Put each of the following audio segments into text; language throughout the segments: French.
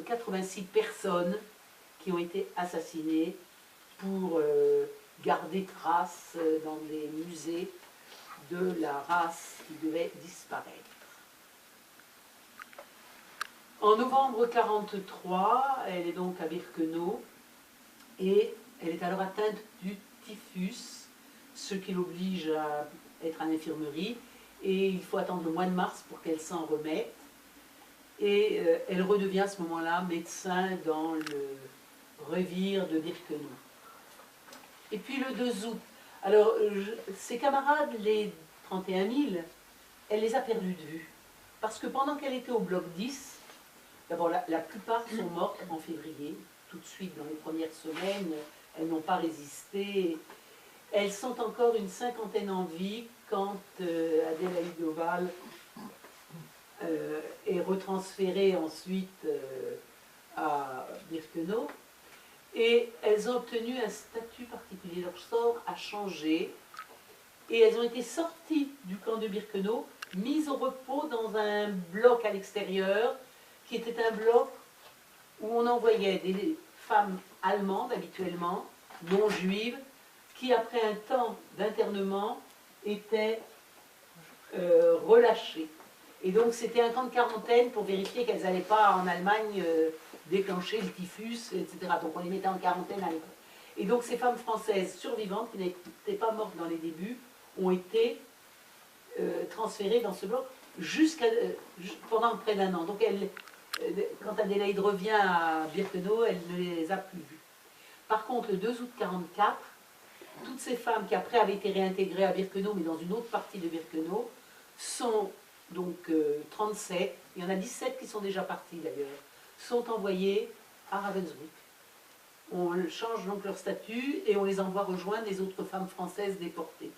86 personnes qui ont été assassinées pour garder trace dans des musées de la race qui devait disparaître. En novembre 1943, elle est donc à Birkenau et elle est alors atteinte du typhus, ce qui l'oblige à être à l'infirmerie, et il faut attendre le mois de mars pour qu'elle s'en remette. Et elle redevient à ce moment-là médecin dans le revire de Birkenau. Et puis le 2 août, alors ses camarades, les 31 000, elle les a perdus de vue. Parce que pendant qu'elle était au bloc 10, d'abord la plupart sont mortes en février, tout de suite dans les premières semaines, elles n'ont pas résisté. Elles sont encore une cinquantaine en vie quand Adélaïde Oval est retransférée ensuite à Birkenau. Et elles ont obtenu un statut particulier. Leur sort a changé. Et elles ont été sorties du camp de Birkenau, mises au repos dans un bloc à l'extérieur, qui était un bloc où on envoyait des femmes allemandes habituellement, non juives, qui après un temps d'internement étaient relâchées. Et donc c'était un camp de quarantaine pour vérifier qu'elles n'allaient pas en Allemagne déclencher le typhus, etc. Donc on les mettait en quarantaine à l'époque. Et donc ces femmes françaises survivantes, qui n'étaient pas mortes dans les débuts, ont été transférées dans ce bloc pendant près d'1 an. Donc quand Adélaïde revient à Birkenau, elle ne les a plus vues. Par contre, le 2 août 1944, toutes ces femmes qui après avaient été réintégrées à Birkenau, mais dans une autre partie de Birkenau, sont donc 37, il y en a 17 qui sont déjà partis d'ailleurs, sont envoyées à Ravensbrück. On change donc leur statut et on les envoie rejoindre les autres femmes françaises déportées.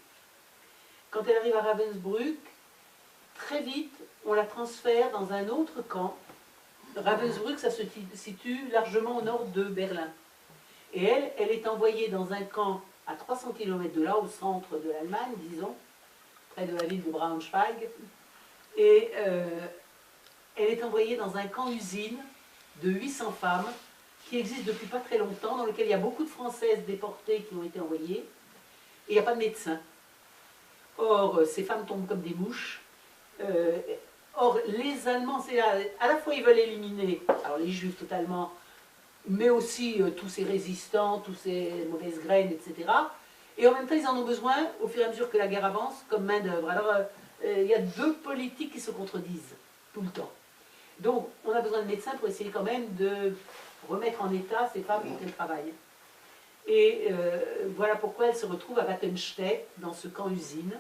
Quand elle arrive à Ravensbrück, très vite, on la transfère dans un autre camp. Ravensbrück, ça se situe largement au nord de Berlin. Et elle est envoyée dans un camp à 300 km de là, au centre de l'Allemagne, disons, près de la ville de Braunschweig. Et elle est envoyée dans un camp-usine de 800 femmes qui existe depuis pas très longtemps, dans lequel il y a beaucoup de Françaises déportées qui ont été envoyées, et il n'y a pas de médecin. Or, ces femmes tombent comme des mouches. Or, les Allemands, à la fois ils veulent éliminer alors les Juifs totalement, mais aussi tous ces résistants, tous ces mauvaises graines, etc. Et en même temps, ils en ont besoin, au fur et à mesure que la guerre avance, comme main-d'œuvre. Alors, il y a deux politiques qui se contredisent tout le temps. Donc, on a besoin de médecins pour essayer quand même de remettre en état ces femmes pour qu'elles travaillent. Et voilà pourquoi elle se retrouve à Wattenstedt, dans ce camp-usine.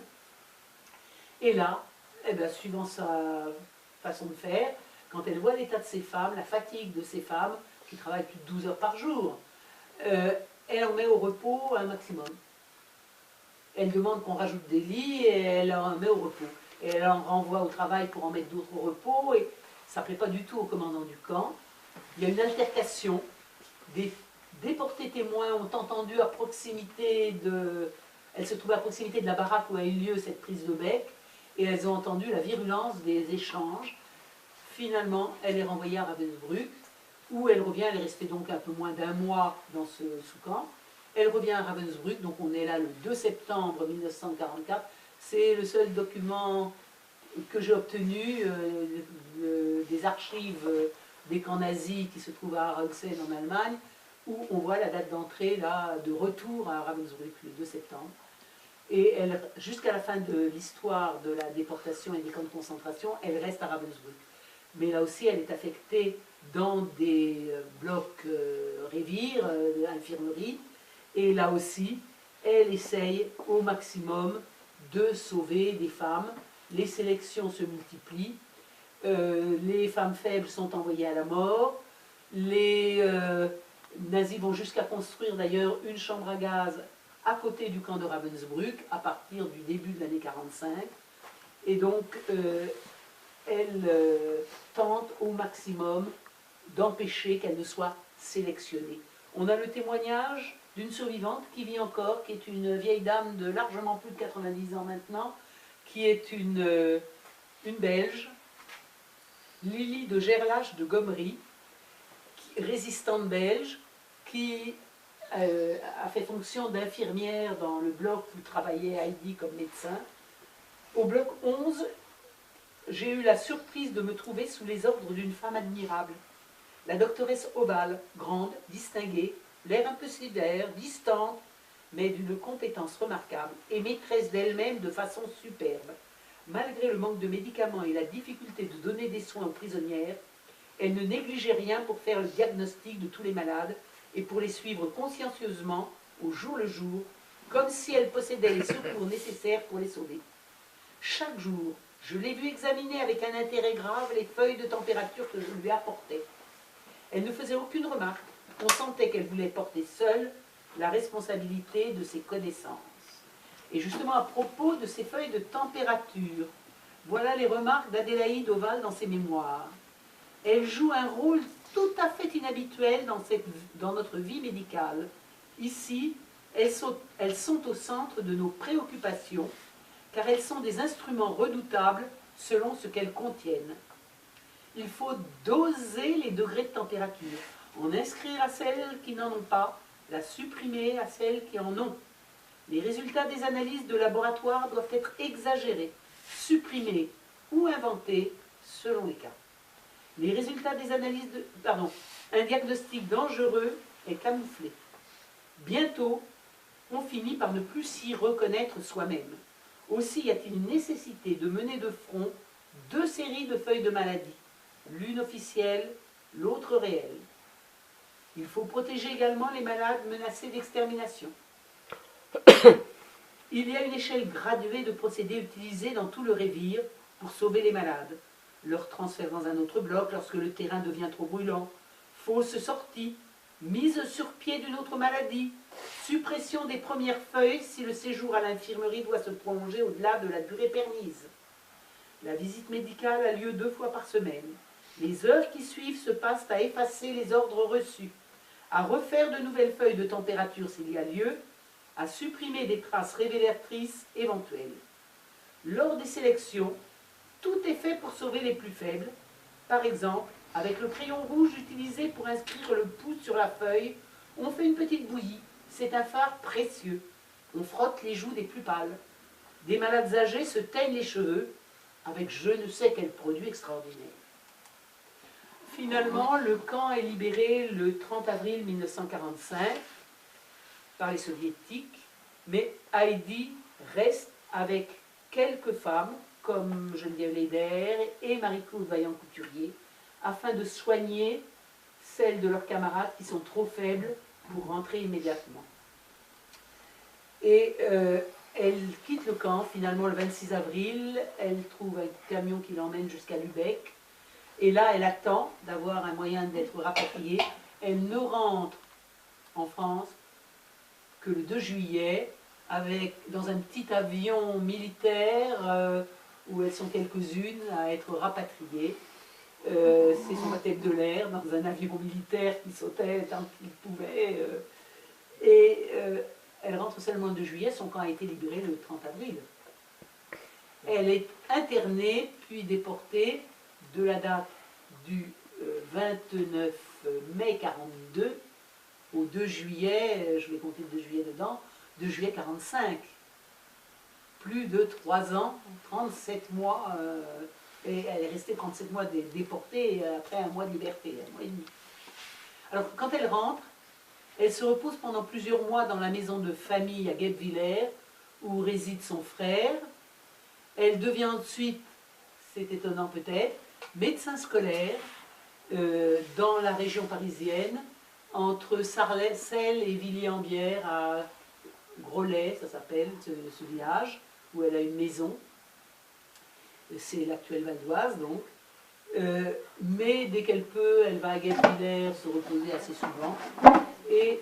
Et là, eh bien, suivant sa façon de faire, quand elle voit l'état de ces femmes, la fatigue de ces femmes, qui travaillent plus de 12 heures par jour, elle en met au repos un maximum. Elle demande qu'on rajoute des lits et elle en met au repos. Et elle en renvoie au travail pour en mettre d'autres au repos, et ça ne plaît pas du tout au commandant du camp. Il y a une altercation. Des déportés témoins ont entendu à proximité de... Elles se trouvaient à proximité de la baraque où a eu lieu cette prise de bec, et elles ont entendu la virulence des échanges. Finalement, elle est renvoyée à Ravensbrück, où elle revient, elle est restée donc un peu moins d'1 mois dans ce sous-camp. Elle revient à Ravensbrück, donc on est là le 2 septembre 1944. C'est le seul document que j'ai obtenu des archives des camps nazis qui se trouvent à Rauxel en Allemagne, où on voit la date d'entrée là, de retour à Ravensbrück, le 2 septembre. Et jusqu'à la fin de l'histoire de la déportation et des camps de concentration, elle reste à Ravensbrück. Mais là aussi, elle est affectée dans des blocs révires, infirmeries, et là aussi, elle essaye au maximum de sauver des femmes. Les sélections se multiplient, les femmes faibles sont envoyées à la mort, les nazis vont jusqu'à construire d'ailleurs une chambre à gaz à côté du camp de Ravensbrück à partir du début de l'année 1945, et donc elle tente au maximum d'empêcher qu'elle ne soit sélectionnée. On a le témoignage d'une survivante qui vit encore, qui est une vieille dame de largement plus de 90 ans maintenant, qui est une Belge, Lily de Gerlache de Gomery, résistante belge qui a fait fonction d'infirmière dans le bloc où travaillait Heidi comme médecin. Au bloc 11, j'ai eu la surprise de me trouver sous les ordres d'une femme admirable. La doctoresse Oval, grande, distinguée, l'air un peu sévère, distante, mais d'une compétence remarquable et maîtresse d'elle-même de façon superbe. Malgré le manque de médicaments et la difficulté de donner des soins aux prisonnières, elle ne négligeait rien pour faire le diagnostic de tous les malades et pour les suivre consciencieusement au jour le jour, comme si elle possédait les secours nécessaires pour les sauver. Chaque jour, je l'ai vue examiner avec un intérêt grave les feuilles de température que je lui apportais. Elle ne faisait aucune remarque. On sentait qu'elle voulait porter seule la responsabilité de ses connaissances. Et justement, à propos de ces feuilles de température, voilà les remarques d'Adélaïde Oval dans ses mémoires. Elle joue un rôle tout à fait inhabituel dans notre vie médicale. Ici, elles sont au centre de nos préoccupations, car elles sont des instruments redoutables selon ce qu'elles contiennent. Il faut doser les degrés de température, en inscrire à celles qui n'en ont pas, la supprimer à celles qui en ont. Les résultats des analyses de laboratoire doivent être exagérés, supprimés ou inventés selon les cas. Les résultats des analyses un diagnostic dangereux est camouflé. Bientôt, on finit par ne plus s'y reconnaître soi-même. Aussi y a-t-il une nécessité de mener de front 2 séries de feuilles de maladie, l'une officielle, l'autre réelle. Il faut protéger également les malades menacés d'extermination. Il y a une échelle graduée de procédés utilisés dans tout le révire pour sauver les malades. Leur transfert dans un autre bloc lorsque le terrain devient trop brûlant, fausse sortie, mise sur pied d'une autre maladie, suppression des premières feuilles si le séjour à l'infirmerie doit se prolonger au-delà de la durée permise. La visite médicale a lieu 2 fois par semaine. Les heures qui suivent se passent à effacer les ordres reçus, à refaire de nouvelles feuilles de température s'il y a lieu, à supprimer des traces révélatrices éventuelles. Lors des sélections, tout est fait pour sauver les plus faibles. Par exemple, avec le crayon rouge utilisé pour inscrire le pouce sur la feuille, on fait une petite bouillie. C'est un fard précieux. On frotte les joues des plus pâles. Des malades âgés se teignent les cheveux avec je ne sais quel produit extraordinaire. Finalement, le camp est libéré le 30 avril 1945 par les soviétiques, mais Heidi reste avec quelques femmes, comme Geneviève Leder et Marie-Claude Vaillant-Couturier, afin de soigner celles de leurs camarades qui sont trop faibles pour rentrer immédiatement. Et elle quitte le camp finalement le 26 avril, elle trouve un camion qui l'emmène jusqu'à Lübeck, et là elle attend d'avoir un moyen d'être rapatriée. Elle ne rentre en France que le 2 juillet, dans un petit avion militaire où elles sont quelques-unes à être rapatriées. C'est son baptême de l'air dans un avion militaire qui sautait tant qu'il pouvait. Elle rentre seulement le 2 juillet, son camp a été libéré le 30 avril. Elle est internée, puis déportée de la date du 29 mai 42 au 2 juillet, je vais compter le 2 juillet dedans, 2 juillet 45. Plus de 3 ans, 37 mois, et elle est restée 37 mois déportée, et après un mois de liberté, un mois et demi. Alors quand elle rentre, elle se repose pendant plusieurs mois dans la maison de famille à Guebwiller, où réside son frère. Elle devient ensuite, c'est étonnant peut-être, médecin scolaire dans la région parisienne, entre Sarcelles et Villiers-en-Bière, à Groslay, ça s'appelle ce village, où elle a une maison. C'est l'actuelle Val d'Oise, donc. Mais dès qu'elle peut, elle va à Guebwiller se reposer assez souvent. Et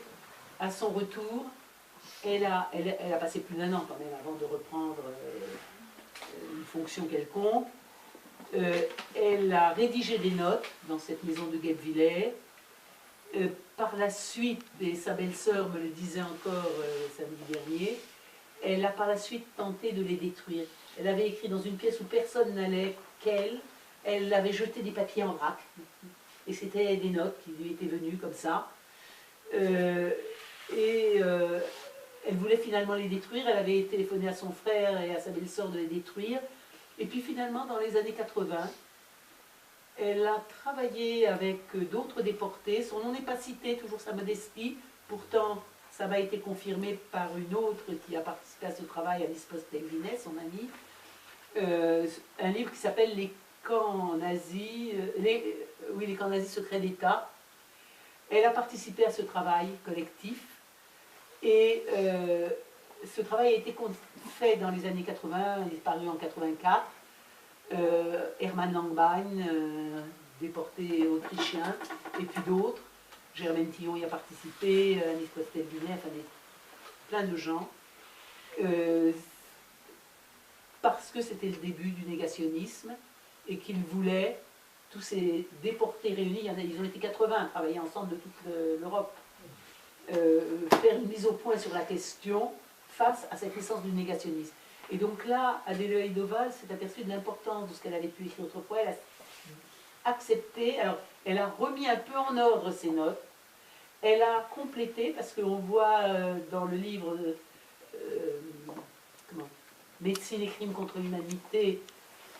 à son retour, elle a passé plus d'1 an quand même avant de reprendre une fonction quelconque. Elle a rédigé des notes dans cette maison de Guebwiller. Par la suite, et sa belle-sœur me le disait encore samedi dernier, elle a par la suite tenté de les détruire. Elle avait écrit dans une pièce où personne n'allait qu'elle, elle avait jeté des papiers en vrac. et c'était des notes qui lui étaient venues comme ça. Elle voulait finalement les détruire, elle avait téléphoné à son frère et à sa belle-sœur de les détruire. Et puis finalement, dans les années 80, elle a travaillé avec d'autres déportés. Son nom n'est pas cité, toujours sa modestie. Pourtant, ça m'a été confirmé par une autre qui a participé à ce travail, Alice Postel-Vinet, son amie. Un livre qui s'appelle Les camps nazis, les camps nazis secrets d'État. Elle a participé à ce travail collectif. Et ce travail a été fait dans les années 80, il est paru en 84. Hermann Langbein, déporté autrichien, et puis d'autres. Germaine Tillon y a participé, Alice Postel-Vinet, enfin plein de gens. Parce que c'était le début du négationnisme et qu'ils voulaient, tous ces déportés réunis, ils ont été 80 à travailler ensemble de toute l'Europe, faire une mise au point sur la question face à cette essence du négationnisme. Et donc là, Adélaïde Oval s'est aperçue de l'importance de ce qu'elle avait pu écrire autrefois. Elle a accepté, alors elle a remis un peu en ordre ses notes, elle a complété, parce qu'on voit dans le livre Médecine et crimes contre l'humanité,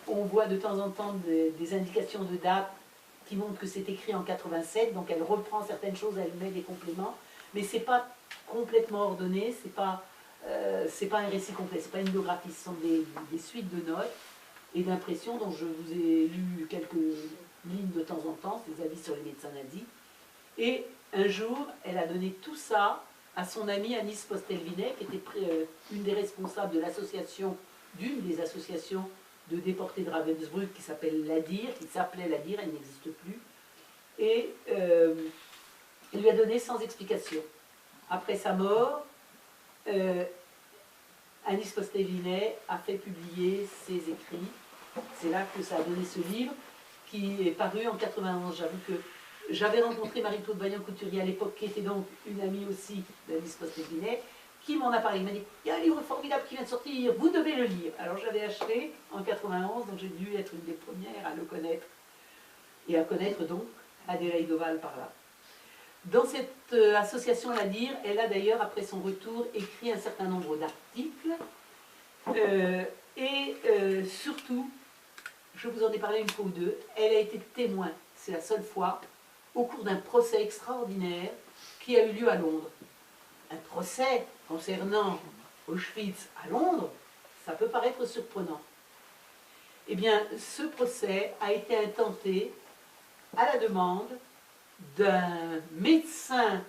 on voit de temps en temps des indications de date qui montrent que c'est écrit en 87, donc elle reprend certaines choses, elle met des compléments, mais c'est pas complètement ordonné, c'est pas un récit complet, c'est pas une biographie, ce sont des suites de notes et d'impressions dont je vous ai lu quelques lignes de temps en temps, des avis sur les médecins nazis. Et un jour, elle a donné tout ça à son amie Anis Postel-Vinet, qui était une des responsables de l'association, d'une des associations de déportés de Ravensbrück qui s'appelait l'ADIR, elle n'existe plus. Et elle lui a donné sans explication. Après sa mort, Anis Postel-Vinet a fait publier ses écrits. C'est là que ça a donné ce livre qui est paru en 91. J'avoue que j'avais rencontré Marie-Claude Vaillant-Couturier à l'époque, qui était donc une amie aussi d'Anis Postel-Vinet, qui m'en a parlé. Il m'a dit, il y a un livre formidable qui vient de sortir, vous devez le lire. Alors j'avais acheté en 91, donc j'ai dû être une des premières à le connaître, et à connaître donc Adélaïde Oval par là. Dans cette association l'ADIR, elle a d'ailleurs, après son retour, écrit un certain nombre d'articles, surtout, je vous en ai parlé une fois ou deux, elle a été témoin, c'est la seule fois, au cours d'un procès extraordinaire qui a eu lieu à Londres. Un procès concernant Auschwitz à Londres, ça peut paraître surprenant. Eh bien, ce procès a été intenté à la demande d'un médecin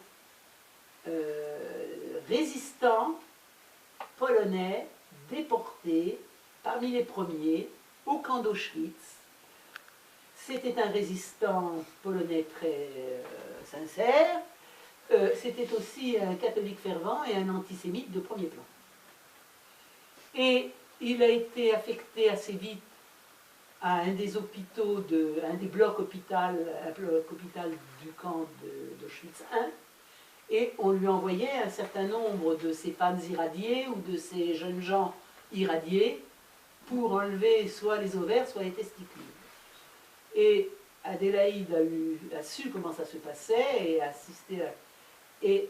résistant polonais déporté parmi les premiers au camp d'Auschwitz. C'était un résistant polonais très sincère, c'était aussi un catholique fervent et un antisémite de premier plan. Et il a été affecté assez vite à un des hôpitaux, un des blocs hôpital du camp d'Auschwitz I, et on lui envoyait un certain nombre de ces femmes irradiées ou de ces jeunes gens irradiés pour enlever soit les ovaires, soit les testicules. Et Adélaïde a su comment ça se passait et a assisté à... Et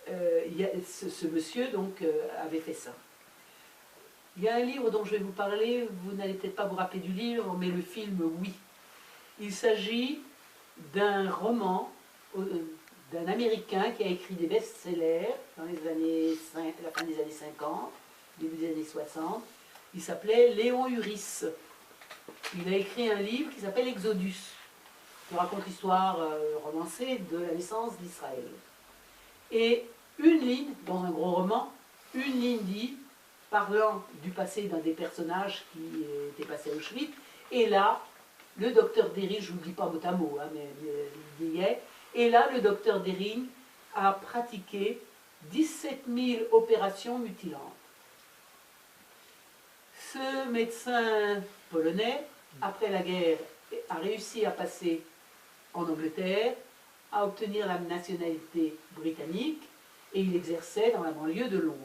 ce monsieur donc avait fait ça. Il y a un livre dont je vais vous parler, vous n'allez peut-être pas vous rappeler du livre, mais le film, oui. Il s'agit d'un roman d'un Américain qui a écrit des best-sellers dans la fin des années 50, début des années 60. Il s'appelait Léon Uris. Il a écrit un livre qui s'appelle Exodus, qui raconte l'histoire romancée de la naissance d'Israël. Et une ligne, dans un gros roman, une ligne dit, parlant du passé d'un des personnages qui était passé à Auschwitz, et là, le docteur Dering, je ne vous dis pas mot à mot, hein, mais il y est, et là, le docteur Dering a pratiqué 17 000 opérations mutilantes. Ce médecin polonais, après la guerre, a réussi à passer en Angleterre, à obtenir la nationalité britannique, et il exerçait dans la banlieue de Londres.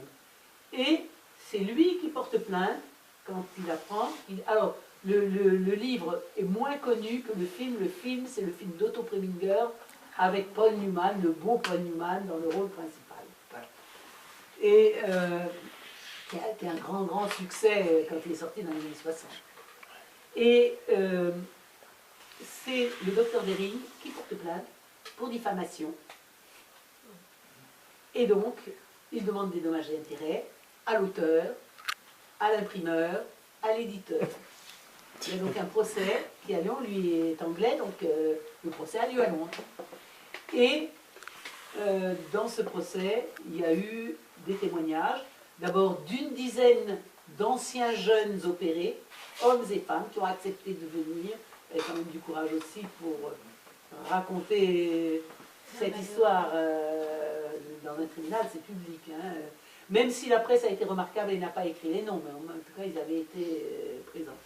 Et c'est lui qui porte plainte quand il apprend. Alors, le livre est moins connu que le film. Le film, c'est le film d'Otto Preminger avec Paul Newman, le beau Paul Newman, dans le rôle principal. Et qui a été un grand succès quand il est sorti dans les années 60. Et c'est le docteur Dering qui porte plainte pour diffamation. Et donc, il demande des dommages et intérêts à l'auteur, à l'imprimeur, à l'éditeur. Il y a donc un procès qui à Lyon, lui est anglais, donc le procès a lieu à Londres. Et dans ce procès, il y a eu des témoignages, d'abord d'une dizaine d'anciens jeunes opérés, hommes et femmes, qui ont accepté de venir, et quand même du courage aussi pour raconter cette histoire dans un tribunal, c'est public. Hein. Même si la presse a été remarquable et n'a pas écrit les noms, mais en tout cas, ils avaient été présents.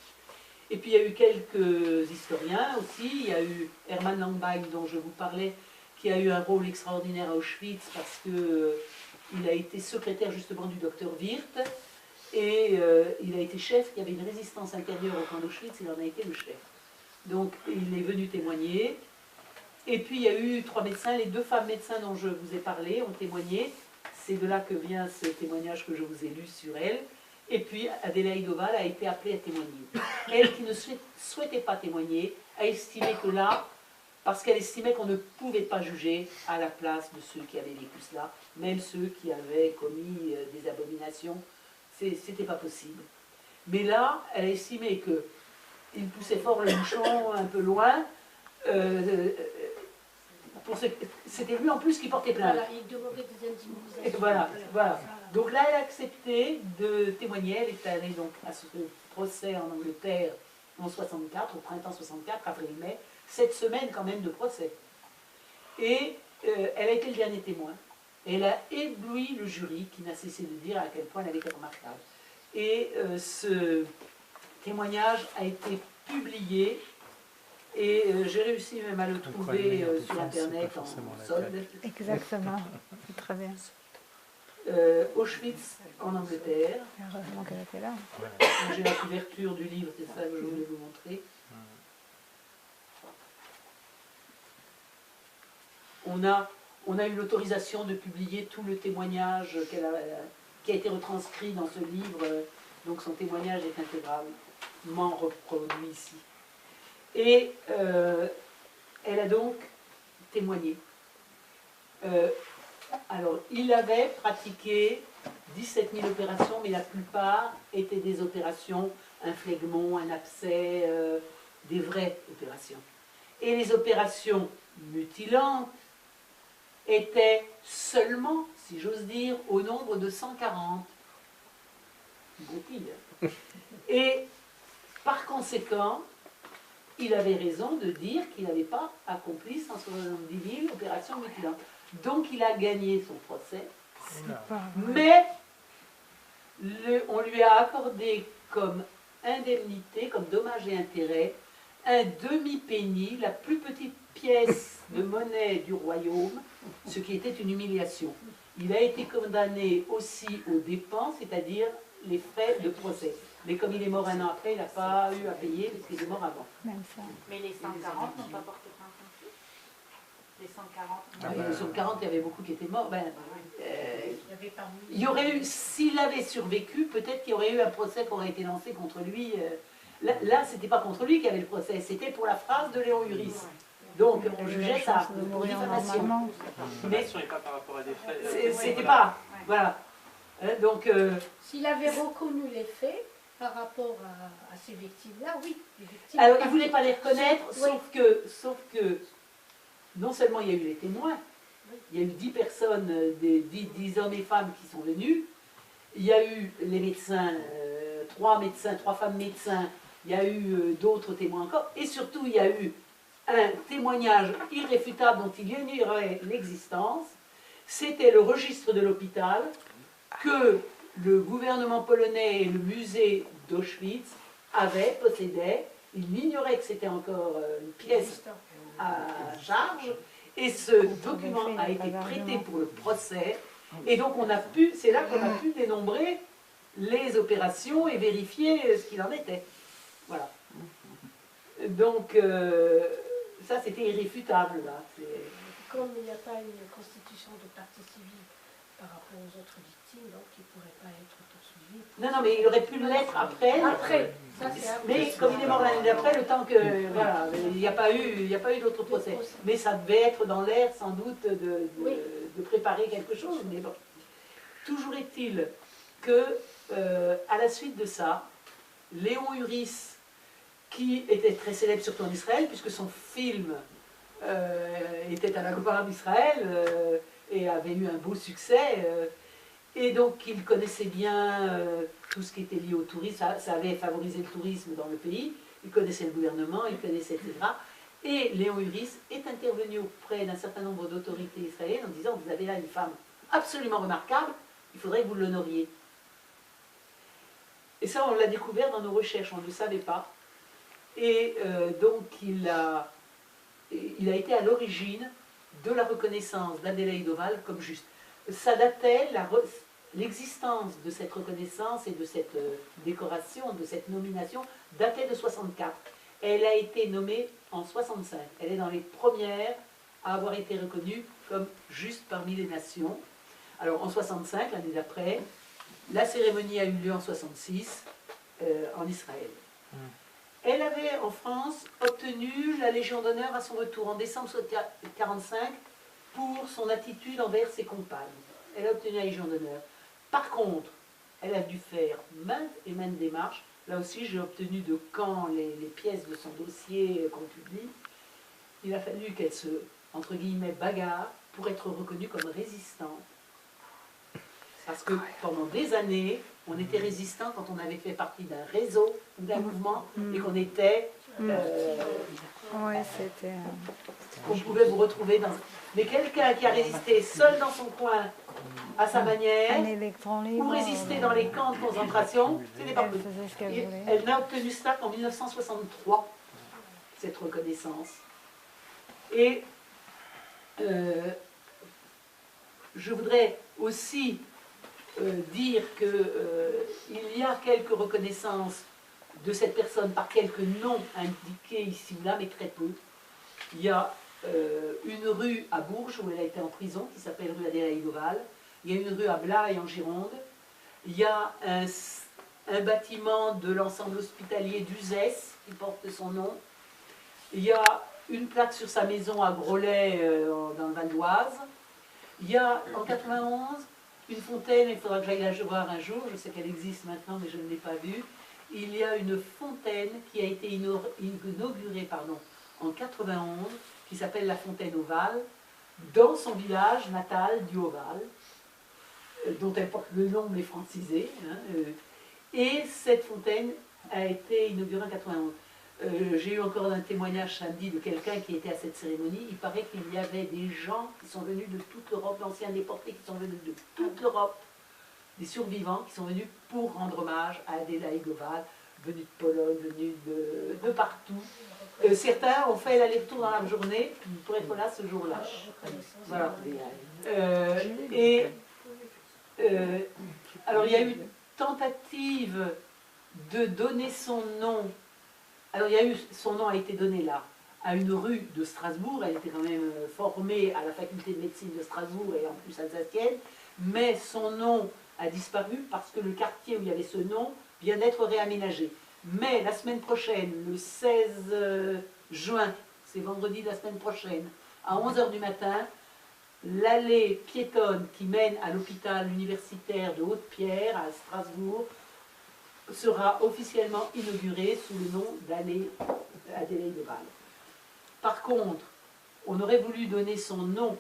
Et puis, il y a eu quelques historiens aussi. Il y a eu Hermann Langbein, dont je vous parlais, qui a eu un rôle extraordinaire à Auschwitz parce qu'il a été secrétaire justement du docteur Wirth. Et il a été chef, il y avait une résistance intérieure au camp d'Auschwitz, il en a été le chef. Donc, il est venu témoigner. Et puis, il y a eu 3 médecins, les 2 femmes médecins dont je vous ai parlé ont témoigné. C'est de là que vient ce témoignage que je vous ai lu sur elle. Et puis, Adélaïde Oval a été appelée à témoigner. Elle, qui ne souhaitait pas témoigner, a estimé que là, parce qu'elle estimait qu'on ne pouvait pas juger à la place de ceux qui avaient vécu cela, même ceux qui avaient commis des abominations, c'était pas possible. Mais là, elle a estimé qu'il poussait fort le bouchon un peu loin. C'était lui en plus qui portait plainte. Voilà, il demandait des indemnisations. Voilà. Donc là, elle a accepté de témoigner. Elle est allée donc à ce procès en Angleterre en 64, au printemps 64, avril-mai, 7 semaines quand même de procès. Et elle a été le dernier témoin. Elle a ébloui le jury qui n'a cessé de dire à quel point elle avait été remarquable. Et ce témoignage a été publié. Et j'ai réussi même à le trouver sur Internet en solde. Exactement, c'est très bien. Auschwitz en Angleterre. Heureusement qu'elle était là. J'ai la couverture du livre, c'est ça que je voulais vous montrer. On a eu l'autorisation de publier tout le témoignage qui a été retranscrit dans ce livre. Donc son témoignage est intégralement reproduit ici. Et elle a donc témoigné. Alors, il avait pratiqué 17 000 opérations, mais la plupart étaient des opérations, un phlegmon, un abcès, des vraies opérations. Et les opérations mutilantes étaient seulement, si j'ose dire, au nombre de 140. Bon pire. Et par conséquent, il avait raison de dire qu'il n'avait pas accompli 170 000 opérations mutilantes. Donc il a gagné son procès, mais on lui a accordé comme indemnité, comme dommage et intérêt, un demi-penny, la plus petite pièce de monnaie du royaume, ce qui était une humiliation. Il a été condamné aussi aux dépenses, c'est-à-dire les frais de procès. Mais comme il est mort un an après, il n'a pas eu à payer parce qu'il est mort avant. Même ça. Mais les 140 n'ont pas porté plainte non plus. Les 140. Les 140, il y avait beaucoup qui étaient morts. Il y y aurait eu, s'il avait survécu, peut-être qu'il y aurait eu un procès qui aurait été lancé contre lui. Là, c'était pas contre lui qu'il y avait le procès, c'était pour la phrase de Léon Uris. Donc, on jugeait ça pour diffamation. Mais ce n'est pas par rapport à des faits. C'était pas. Voilà. Donc. S'il avait reconnu les faits par rapport à ces victimes-là, oui. Les victimes alors, il ne voulait pas les reconnaître, Oui. sauf que non seulement il y a eu les témoins, il y a eu 10 personnes, 10 hommes et femmes qui sont venus, il y a eu les médecins, 3 femmes médecins, il y a eu d'autres témoins encore, et surtout il y a eu un témoignage irréfutable dont il ignorait l'existence, c'était le registre de l'hôpital que le gouvernement polonais et le musée d'Auschwitz possédaient. Il ignorait que c'était encore une pièce à charge, et ce document a été prêté pour le procès, et donc c'est là qu'on a pu dénombrer les opérations et vérifier ce qu'il en était. Voilà. Donc, ça, c'était irréfutable, là. Comme il n'y a pas une constitution de partie civile par rapport aux autres victimes, donc il ne pourrait pas être poursuivi. Non, non, mais il aurait pu l'être après. Après, ça c'est après. Mais comme il est mort l'année d'après, le temps que... Voilà, il n'y a pas eu d'autre procès. Mais ça devait être dans l'air, sans doute, de préparer quelque chose. Mais bon. Toujours est-il que, à la suite de ça, Léon Uris, qui était très célèbre surtout en Israël, puisque son film était à la gloire d'Israël et avait eu un beau succès, et donc il connaissait bien tout ce qui était lié au tourisme, ça avait favorisé le tourisme dans le pays, il connaissait le gouvernement, il connaissait, etc. Et Léon Uris est intervenu auprès d'un certain nombre d'autorités israéliennes en disant: vous avez là une femme absolument remarquable, il faudrait que vous l'honoriez. Et ça, on l'a découvert dans nos recherches, on ne le savait pas. Et donc, il a été à l'origine de la reconnaissance d'Adélaïde Oval comme juste. Ça datait, l'existence de cette reconnaissance et de cette décoration, de cette nomination, datait de 64. Elle a été nommée en 65. Elle est dans les premières à avoir été reconnue comme juste parmi les nations. Alors en 65, l'année d'après, la cérémonie a eu lieu en 66 en Israël. Elle avait en France obtenu la Légion d'honneur à son retour en décembre 1945 pour son attitude envers ses compagnes. Elle a obtenu la Légion d'honneur. Par contre, elle a dû faire maintes et maintes démarches. Là aussi, j'ai obtenu de Caen les pièces de son dossier qu'on publie. Il a fallu qu'elle se, entre guillemets, bagarre pour être reconnue comme résistante. Parce que pendant des années, on était résistant quand on avait fait partie d'un réseau, d'un mouvement, et qu'on était... Oui, c'était... qu'on pouvait vous retrouver dans... Mais quelqu'un qui a résisté seul dans son coin, à sa manière, Un électron libre, ou résister dans les camps de concentration, c'était pas elle possible. faisait ce qu'elle voulait. Elle n'a obtenu cela qu'en 1963, cette reconnaissance. Et je voudrais aussi dire qu'il y a quelques reconnaissances de cette personne par quelques noms indiqués ici ou là, mais très peu. Il y a une rue à Bourges où elle a été en prison, qui s'appelle rue Adélaïde Oval. Il y a une rue à Blaye en Gironde. Il y a un bâtiment de l'ensemble hospitalier d'Uzès qui porte son nom. Il y a une plaque sur sa maison à Groslay dans le Val d'Oise. Il y a en 91 une fontaine, il faudra que j'aille la voir un jour, je sais qu'elle existe maintenant mais je ne l'ai pas vue. Il y a une fontaine qui a été inaugurée en 91, qui s'appelle la fontaine Ovale, dans son village natal du Oval, dont elle porte le nom mais francisé. Et cette fontaine a été inaugurée en 91. J'ai eu encore un témoignage samedi de quelqu'un qui était à cette cérémonie. Il paraît qu'il y avait des gens qui sont venus de toute l'Europe, d'anciens déportés qui sont venus de toute l'Europe, des survivants qui sont venus pour rendre hommage à Adélaïde Oval, venus de Pologne, venus de partout. Certains ont fait l'aller-retour dans la journée pour être là ce jour-là. Voilà. Alors il y a eu tentative de donner son nom. Alors son nom a été donné là, à une rue de Strasbourg. Elle était quand même formée à la faculté de médecine de Strasbourg et en plus alsacienne. Mais son nom a disparu parce que le quartier où il y avait ce nom vient d'être réaménagé. Mais la semaine prochaine, le 16 juin, c'est vendredi de la semaine prochaine, à 11 h du matin, l'allée piétonne qui mène à l'hôpital universitaire de Haute-Pierre à Strasbourg sera officiellement inaugurée sous le nom d'allée Adélaïde Oval. Par contre, on aurait voulu donner son nom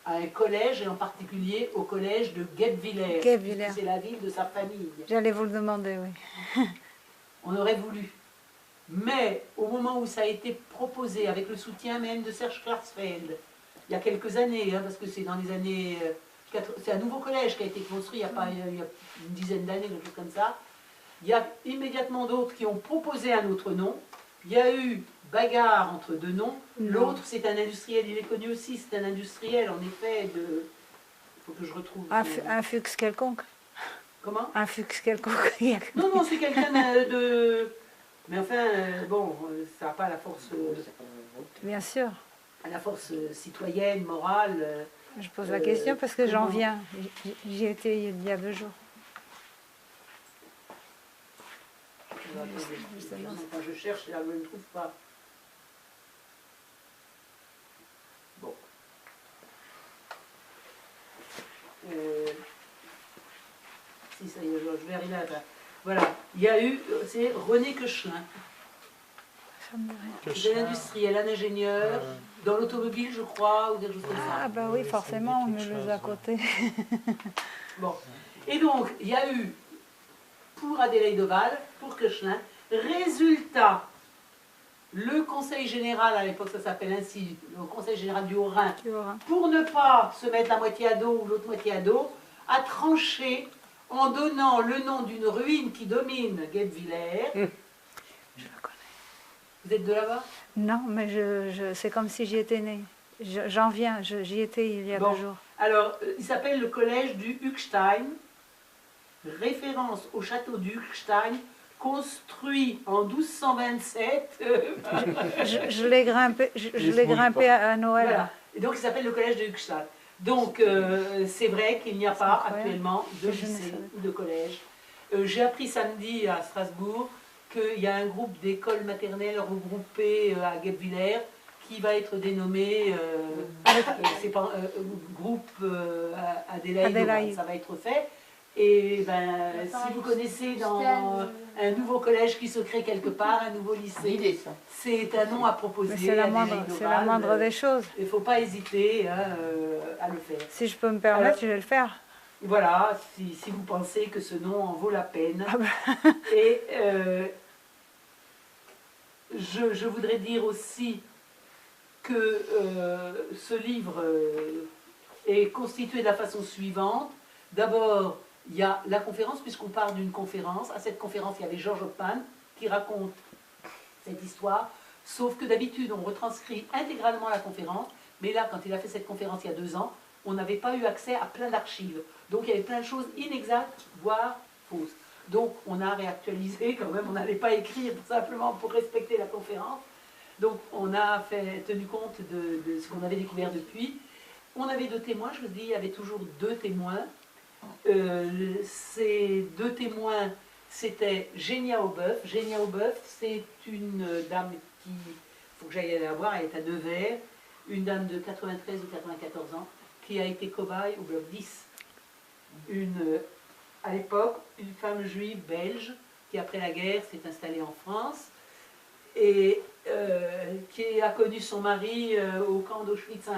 à un collège, et en particulier au collège de Guebwiller. C'est la ville de sa famille. J'allais vous le demander, oui. On aurait voulu. Mais au moment où ça a été proposé, avec le soutien même de Serge Klarsfeld, il y a quelques années, parce que c'est dans les années... c'est un nouveau collège qui a été construit il y a une dizaine d'années, quelque chose comme ça. Il y a immédiatement d'autres qui ont proposé un autre nom. Il y a eu bagarre entre deux noms. L'autre, c'est un industriel, il est connu aussi, c'est un industriel, en effet, de... Il faut que je retrouve... Un fuchs quelconque. Comment? Un fuchs quelconque. Non, c'est quelqu'un Mais enfin, bon, ça n'a pas Bien sûr. la force citoyenne, morale. Je pose la question parce que j'en comment- viens. J'y étais il y a 2 jours. Quand je cherche, là, je ne trouve pas. Bon. Si, ça y est, je vais arriver à ça. Voilà. Il y a eu, c'est René Koechlin. Ça me dit rien. C'est un industriel, un ingénieur, dans l'automobile, je crois, ou quelque chose comme ça. Ah bah oui, forcément, on me les à côté. Bon. Et donc, il y a eu, pour Adélaïde Oval, pour Koechlin, résultat, le Conseil général, à l'époque ça s'appelle ainsi, le Conseil général du Haut-Rhin, Tu verras. pour ne pas se mettre la moitié à dos ou l'autre moitié à dos, a tranché en donnant le nom d'une ruine qui domine Guebwiller. Je le connais. Vous êtes de là-bas? Non, mais c'est comme si j'y étais née. J'en viens, j'y étais il y a Bon. 2 jours. Alors, il s'appelle le collège du Huckstein, référence au château du Huckstein, construit en 1227. Je l'ai grimpé, je l'ai grimpé à Noël. Voilà. Et donc, il s'appelle le collège de Huckstein. Donc, c'est vrai qu'il n'y a pas incroyable. actuellement de Je ne lycée savais ou de collège. J'ai appris samedi à Strasbourg qu'il y a un groupe d'écoles maternelles regroupées à Guebwiller qui va être dénommé c'est pas, groupe Adélaïde. Adélaïde. Ça va être fait. Et ben, si vous connaissez dans un nouveau collège qui se crée quelque part, un nouveau lycée, c'est un nom à proposer. Mais c'est la moindre des choses. Il ne faut pas hésiter à le faire. Si je peux me permettre, Alors, je vais le faire. Voilà, si vous pensez que ce nom en vaut la peine. Ah bah. Et je voudrais dire aussi que ce livre est constitué de la façon suivante. D'abord, il y a la conférence, puisqu'on part d'une conférence. À cette conférence, il y avait Georges Oppmann qui raconte cette histoire. Sauf que d'habitude, on retranscrit intégralement la conférence. Mais là, quand il a fait cette conférence il y a 2 ans, on n'avait pas eu accès à plein d'archives. Donc il y avait plein de choses inexactes, voire fausses. Donc on a réactualisé quand même, on n'allait pas écrire simplement pour respecter la conférence. Donc on a tenu compte de ce qu'on avait découvert depuis. On avait 2 témoins, je vous dis, il y avait toujours 2 témoins. Ces 2 témoins, c'était Génia Aubeuf. Génia Aubeuf, c'est une dame qui, il faut que j'aille la voir, elle est à Nevers, une dame de 93 ou 94 ans, qui a été cobaye au bloc 10. À l'époque, une femme juive belge qui, après la guerre, s'est installée en France et qui a connu son mari au camp d'Auschwitz.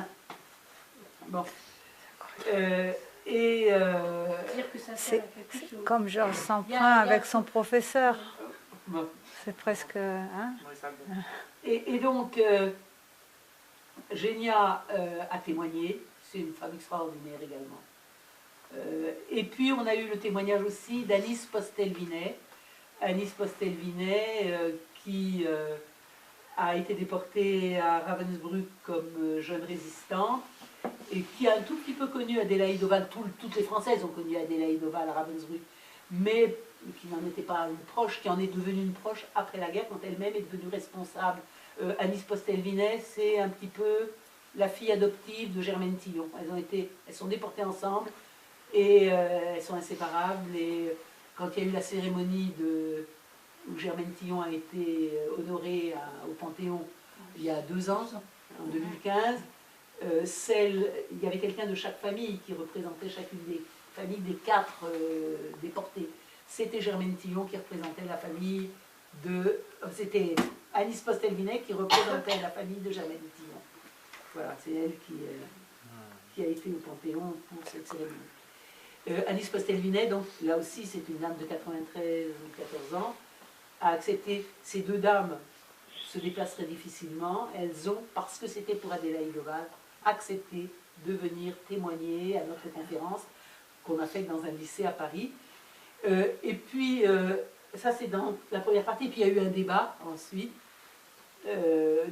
Bon. Dire que ça sert à quelque chose. Comme Georges Semprin Il y a- avec son professeur. Bon. C'est presque... Hein? Ouais, ça, bon. Et donc, Génia a témoigné, c'est une femme extraordinaire également. Et puis on a eu le témoignage aussi d'Anis Postel-Vinet. Anis Postel-Vinet qui a été déportée à Ravensbrück comme jeune résistante et qui a un tout petit peu connu Adélaïde Oval. Toutes les Françaises ont connu Adélaïde Oval à Ravensbrück, mais qui n'en était pas une proche, qui en est devenue une proche après la guerre quand elle-même est devenue responsable. Anis Postel-Vinet, c'est un petit peu la fille adoptive de Germaine Tillon. Elles sont déportées ensemble et elles sont inséparables. Et quand il y a eu la cérémonie où Germaine Tillon a été honorée au Panthéon il y a 2 ans, en 2015, il y avait quelqu'un de chaque famille qui représentait chacune des familles des 4 déportés. C'était Germaine Tillon qui représentait la famille c'était Anis Postel-Vinet qui représentait la famille de Germaine Tillon. Voilà, c'est elle qui a été au Panthéon pour cette cérémonie. Anis Postel-Vinet, donc là aussi c'est une dame de 93 ou 14 ans, a accepté. Ces 2 dames se déplacent très difficilement. Elles ont, parce que c'était pour Adélaïde Oval, accepté de venir témoigner à notre conférence qu'on a faite dans un lycée à Paris. Et puis, ça c'est dans la première partie, puis il y a eu un débat ensuite.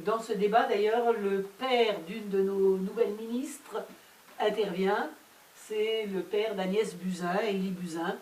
Dans ce débat, d'ailleurs, le père d'une de nos nouvelles ministres intervient, c'est le père d'Agnès Buzyn, Élie Buzyn.